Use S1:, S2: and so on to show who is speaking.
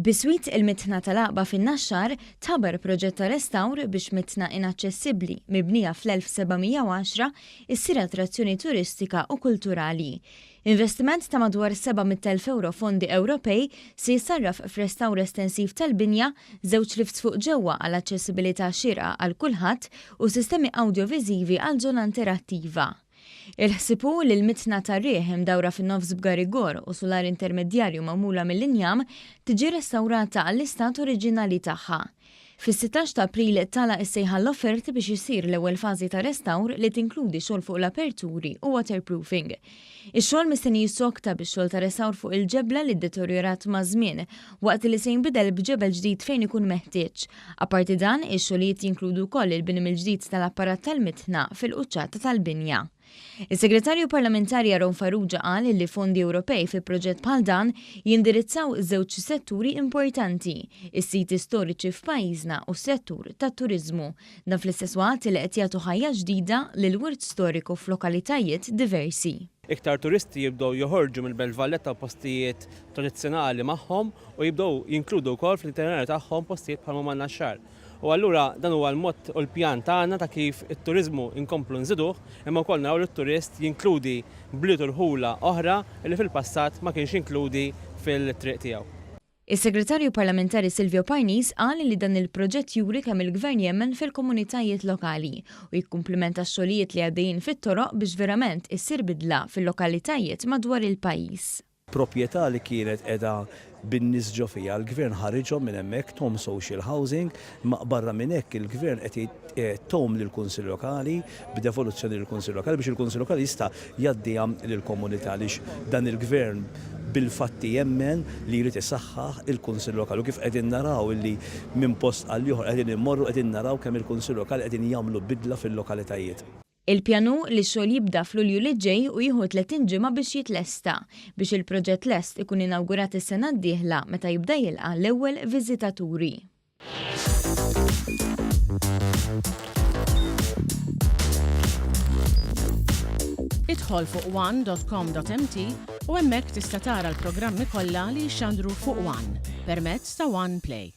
S1: Biswit il-mitna tal-Aqba fin-Naxxar tabar proġett ta' restawr biex mitna inaċċessibbli mibnija fl-1710 issir attrazzjoni turistika u kulturali. Investiment ta' madwar 700,000 euro fondi Ewropej se jisarraf f'restawr estensiv tal-binja, żewġ lifts fuq ġewwa għal aċċessibilità xierqa għal kulħadd u sistemi audiovisivi għal żona interattiva. Il-ħsibu li l-mitna tar-riħ imdawra fin-nofs b'Garigor u solar intermedjarju magħmula mill-injam tiġi restawrata għall-istat oriġinali tagħha. Fis-16 ta' April tala issejħa l-offerti biex isir l-ewwel fażi ta' restawr li tinkludi xogħol fuq l-aperturi u waterproofing. Ix-xogħol mistenni jissokta bix-xogħol ta' restawr fuq il-ġebla li ddeterjorat ma' żmien waqt li se jinbidel b'ġebel ġdid fejn ikun meħtieġ. Apparti dan, ix-xogħlijiet jinkludu wkoll il-bini mill-ġdid tal-apparat tal-mitna fil-quċċata tal-binja. Is-Segretarju Parlamentari Aron Farrugia qal li fondi Ewropej fi proġett bħal dan jindirizzaw żewġ setturi importanti, is-siti storiċi f'pajjiżna u s-settur tat-turiżmu, dan fl-istess waqt li qed jagħtu ħajja ġdida lil-wirt storiku f'lokalitajiet diversi.
S2: Iktar turisti jibdew joħorġu mill-Belt Valletta postijiet tradizzjonali magħhom u jibdew jinkludu wkoll fl-itinerarju tagħhom postijiet bħal ma' Naxxar. U allura dan huwa l-mod u l-pjan tagħna ta' kif it-turiżmu inkomplu nżiduh, imma wkoll naraw li t-turist jinkludi bliet u rħula oħra li fil-passat ma kienx inkludi fil-triq tiegħu.
S1: Is-Segretarju Parlamentari Silvio Pajnis qal li dan il-proġett juri kemm il-Gvern jemmen fil-komunitajiet lokali u jikkumplimenta x-xogħlijiet li għaddejjin fit-toroq biex verament issir bidla fil-lokalitajiet madwar il-pajjiż.
S3: Proprjetà li kienet qiegħda bin-nies ġo fiha, l-Gvern ħareġhom minn hemmhekk tom social housing, ma barra minn hekk il-Gvern qed tom lill-Kunsill Lokali b'devoluzzjoni lill-Kunsill Lokali biex il-Kunsill Lokali jista' jgħaddiha lill-komunità għaliex dan il-Gvern bil-fatti jemmen li jrid isaħħaħ il-Kunsill Lokali u kif qegħdin naraw illi minn post għal ieħor qegħdin immorru qegħdin naraw kemm il-Kunsill Lokali qegħdin jagħmlu bidla fil-lokalitajiet.
S1: Il-pjanu li x-xogħol jibda f'Lulju li ġej u jieħu 30 ġimgħa biex jitlesta biex il-proġett lest ikun inawgurat is-sena d-dieħla meta jibda jilqa' l-ewwel viżitaturi.
S4: Idħol fuq one.com.mt u hemmhekk tista' tara l-programmi kollha li jxandru fuq One permezz ta' One Play.